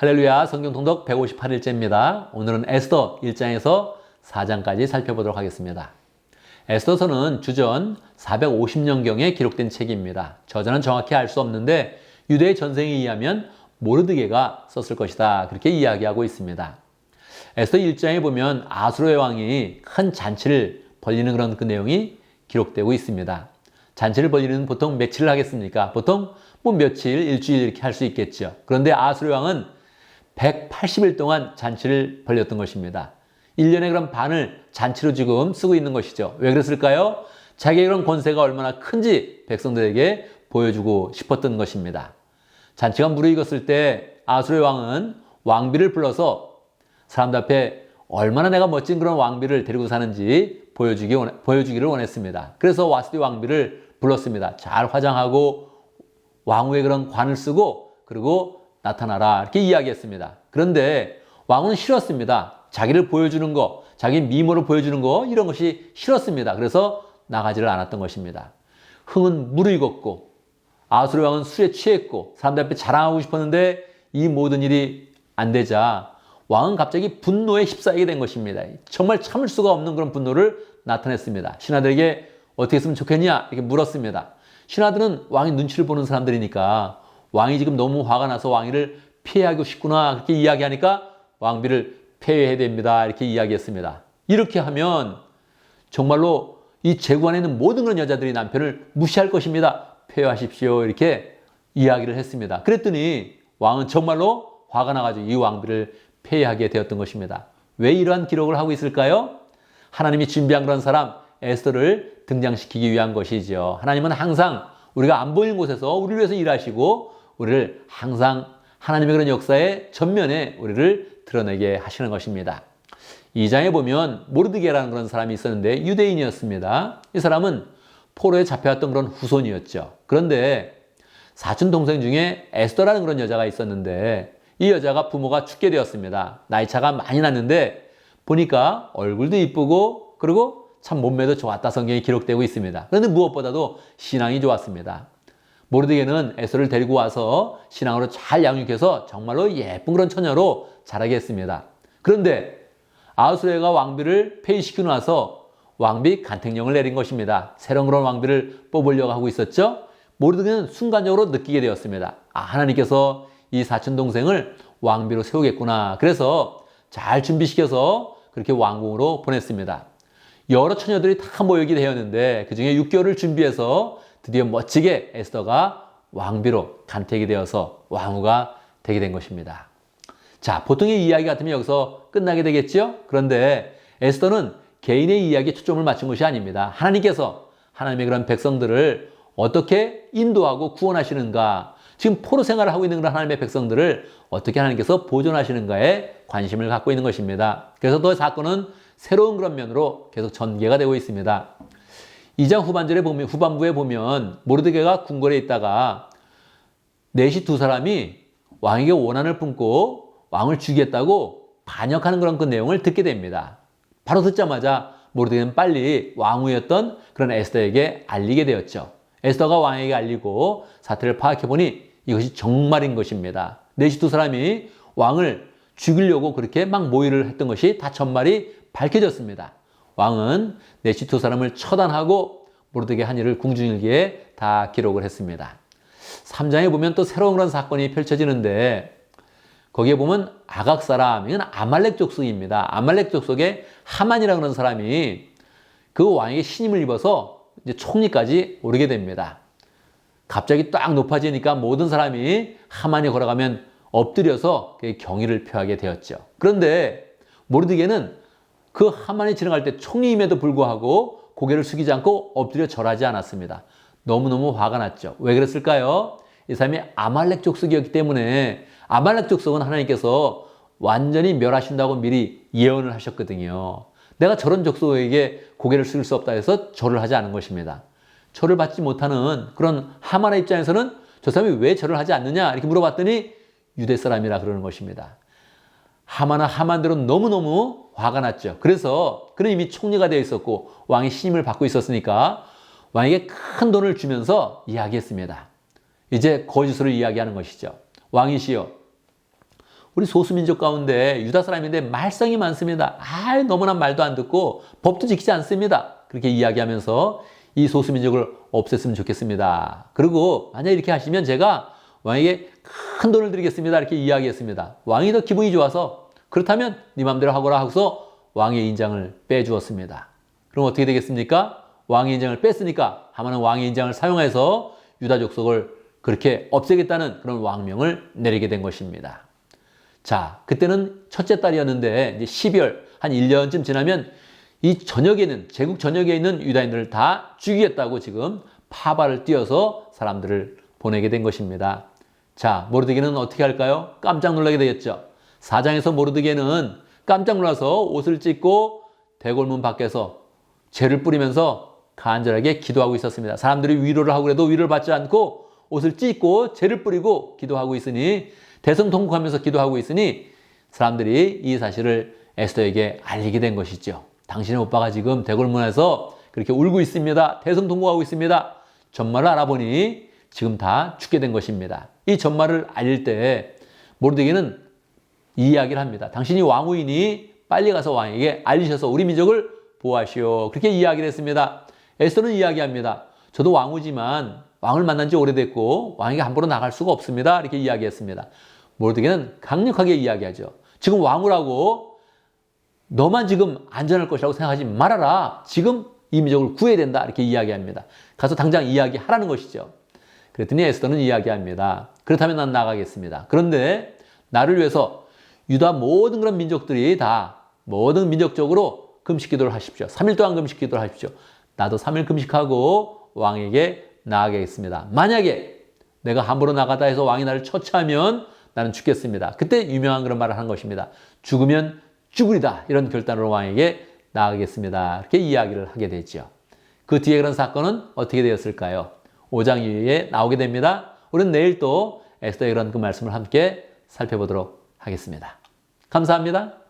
할렐루야, 성경 통독 158일째입니다. 오늘은 에스더 1장에서 4장까지 살펴보도록 하겠습니다. 에스더서는 주전 450년경에 기록된 책입니다. 저자는 정확히 알 수 없는데 유대의 전생에 의하면 모르드게가 썼을 것이다, 그렇게 이야기하고 있습니다. 에스더 1장에 보면 아수르의 왕이 큰 잔치를 벌리는 그런 그 내용이 기록되고 있습니다. 잔치를 벌리는 보통 며칠을 하겠습니까? 보통 며칠, 일주일 이렇게 할 수 있겠죠. 그런데 아수르 왕은 180일 동안 잔치를 벌렸던 것입니다. 1년에 그런 반을 잔치로 지금 쓰고 있는 것이죠. 왜 그랬을까요? 자기의 그런 권세가 얼마나 큰지 백성들에게 보여주고 싶었던 것입니다. 잔치가 무르익었을 때 아수르 왕은 왕비를 불러서 사람들 앞에 얼마나 내가 멋진 그런 왕비를 데리고 사는지 보여주기를 원했습니다. 그래서 와스디 왕비를 불렀습니다. 잘 화장하고 왕후의 그런 관을 쓰고 그리고 나타나라, 이렇게 이야기했습니다. 그런데 왕은 싫었습니다. 자기를 보여주는 거, 자기 미모를 보여주는 거, 이런 것이 싫었습니다. 그래서 나가지를 않았던 것입니다. 흥은 무르익었고 아수르 왕은 술에 취했고 사람들 앞에 자랑하고 싶었는데 이 모든 일이 안 되자 왕은 갑자기 분노에 휩싸이게 된 것입니다. 정말 참을 수가 없는 그런 분노를 나타냈습니다. 신하들에게 어떻게 했으면 좋겠냐, 이렇게 물었습니다. 신하들은 왕의 눈치를 보는 사람들이니까 왕이 지금 너무 화가 나서 왕위를 피해하고 싶구나, 그렇게 이야기하니까 왕비를 폐위해야 됩니다, 이렇게 이야기했습니다. 이렇게 하면 정말로 이 제국 안에 있는 모든 그런 여자들이 남편을 무시할 것입니다. 폐위하십시오, 이렇게 이야기를 했습니다. 그랬더니 왕은 정말로 화가 나가지고 이 왕비를 폐위하게 되었던 것입니다. 왜 이러한 기록을 하고 있을까요? 하나님이 준비한 그런 사람 에스더를 등장시키기 위한 것이죠. 하나님은 항상 우리가 안 보이는 곳에서 우리를 위해서 일하시고 우리를 항상 하나님의 그런 역사의 전면에 우리를 드러내게 하시는 것입니다. 2장에 보면 모르드게라는 그런 사람이 있었는데 유대인이었습니다. 이 사람은 포로에 잡혀왔던 그런 후손이었죠. 그런데 사촌 동생 중에 에스더라는 그런 여자가 있었는데 이 여자가 부모가 죽게 되었습니다. 나이 차가 많이 났는데 보니까 얼굴도 이쁘고 그리고 참 몸매도 좋았다, 성경에 기록되고 있습니다. 그런데 무엇보다도 신앙이 좋았습니다. 모르드게는 에스더를 데리고 와서 신앙으로 잘 양육해서 정말로 예쁜 그런 처녀로 자라게 했습니다. 그런데 아수르가 왕비를 폐위시키고 나서 왕비 간택령을 내린 것입니다. 새로운 그런 왕비를 뽑으려고 하고 있었죠. 모르드게는 순간적으로 느끼게 되었습니다. 하나님께서 이 사촌 동생을 왕비로 세우겠구나. 그래서 잘 준비시켜서 그렇게 왕궁으로 보냈습니다. 여러 처녀들이 다 모이게 되었는데 그중에 6개월을 준비해서 드디어 멋지게 에스더가 왕비로 간택이 되어서 왕후가 되게 된 것입니다. 자, 보통의 이야기 같으면 여기서 끝나게 되겠죠? 그런데 에스더는 개인의 이야기에 초점을 맞춘 것이 아닙니다. 하나님께서 하나님의 그런 백성들을 어떻게 인도하고 구원하시는가, 지금 포로 생활을 하고 있는 그런 하나님의 백성들을 어떻게 하나님께서 보존하시는가에 관심을 갖고 있는 것입니다. 그래서 또 사건은 새로운 그런 면으로 계속 전개가 되고 있습니다. 2장 후반부에 보면 모르드게가 궁궐에 있다가 넷이 두 사람이 왕에게 원한을 품고 왕을 죽이겠다고 반역하는 그런 그 내용을 듣게 됩니다. 바로 듣자마자 모르드게는 빨리 왕후였던 그런 에스더에게 알리게 되었죠. 에스더가 왕에게 알리고 사태를 파악해보니 이것이 정말인 것입니다. 넷이 두 사람이 왕을 죽이려고 그렇게 막 모의를 했던 것이 다 전말이 밝혀졌습니다. 왕은 넷이 두 사람을 처단하고 모르드게 한 일을 궁중일기에 다 기록을 했습니다. 3장에 보면 또 새로운 그런 사건이 펼쳐지는데 거기에 보면 아각 사람, 이건 아말렉 족속입니다. 아말렉 족속의 하만이라는 그런 사람이 그 왕에게 신임을 입어서 이제 총리까지 오르게 됩니다. 갑자기 딱 높아지니까 모든 사람이 하만이 걸어가면 엎드려서 경의를 표하게 되었죠. 그런데 모르드게는 그 하만이 지나갈 때 총리임에도 불구하고 고개를 숙이지 않고 엎드려 절하지 않았습니다. 너무너무 화가 났죠. 왜 그랬을까요? 이 사람이 아말렉 족속이었기 때문에 아말렉 족속은 하나님께서 완전히 멸하신다고 미리 예언을 하셨거든요. 내가 저런 족속에게 고개를 숙일 수 없다 해서 절을 하지 않은 것입니다. 절을 받지 못하는 그런 하만의 입장에서는 저 사람이 왜 절을 하지 않느냐 이렇게 물어봤더니 유대 사람이라 그러는 것입니다. 하만대로 너무너무 화가 났죠. 그래서 그는 이미 총리가 되어 있었고 왕의 신임을 받고 있었으니까 왕에게 큰 돈을 주면서 이야기했습니다. 이제 거짓으로 이야기하는 것이죠. 왕이시여, 우리 소수민족 가운데 유다 사람인데 말썽이 많습니다. 너무나 말도 안 듣고 법도 지키지 않습니다. 그렇게 이야기하면서 이 소수민족을 없앴으면 좋겠습니다. 그리고 만약 이렇게 하시면 제가 왕에게 큰 돈을 드리겠습니다. 이렇게 이야기했습니다. 왕이 더 기분이 좋아서 그렇다면 네 맘대로 하거라 하고서 왕의 인장을 빼주었습니다. 그럼 어떻게 되겠습니까? 왕의 인장을 뺐으니까 하만은 왕의 인장을 사용해서 유다 족속을 그렇게 없애겠다는 그런 왕명을 내리게 된 것입니다. 자, 그때는 첫째 달이었는데 이제 12월 한 1년쯤 지나면 이 전역에는 제국 전역에 있는 유다인들을 다 죽이겠다고 지금 파발을 띄워서 사람들을 보내게 된 것입니다. 자, 모르드게는 어떻게 할까요? 깜짝 놀라게 되겠죠. 4장에서 모르드게는 깜짝 놀라서 옷을 찢고 대궐문 밖에서 죄를 뿌리면서 간절하게 기도하고 있었습니다. 사람들이 위로를 하고 그래도 위로를 받지 않고 옷을 찢고 죄를 뿌리고 기도하고 있으니 대성통곡하면서 기도하고 있으니 사람들이 이 사실을 에스더에게 알리게 된 것이죠. 당신의 오빠가 지금 대궐문에서 그렇게 울고 있습니다. 대성통곡하고 있습니다. 전말을 알아보니 지금 다 죽게 된 것입니다. 이 전말을 알릴 때 모르드게는 이 이야기를 합니다. 당신이 왕후이니 빨리 가서 왕에게 알리셔서 우리 민족을 보호하시오. 그렇게 이야기를 했습니다. 에스더는 이야기합니다. 저도 왕후지만 왕을 만난 지 오래됐고 왕에게 함부로 나갈 수가 없습니다. 이렇게 이야기했습니다. 모르드게는 강력하게 이야기하죠. 지금 왕후라고 너만 지금 안전할 것이라고 생각하지 말아라. 지금 이 민족을 구해야 된다. 이렇게 이야기합니다. 가서 당장 이야기하라는 것이죠. 그랬더니 에스더는 이야기합니다. 그렇다면 난 나가겠습니다. 그런데 나를 위해서 유다 모든 그런 민족들이 다 모든 민족적으로 금식 기도를 하십시오. 3일 동안 금식 기도를 하십시오. 나도 3일 금식하고 왕에게 나아가겠습니다. 만약에 내가 함부로 나가다 해서 왕이 나를 처치하면 나는 죽겠습니다. 그때 유명한 그런 말을 한 것입니다. 죽으면 죽으리다. 이런 결단으로 왕에게 나아가겠습니다. 이렇게 이야기를 하게 되죠. 그 뒤에 그런 사건은 어떻게 되었을까요? 5장 이후에 나오게 됩니다. 우리는 내일 또 에스더의 그런 그 말씀을 함께 살펴보도록 하겠습니다. 감사합니다.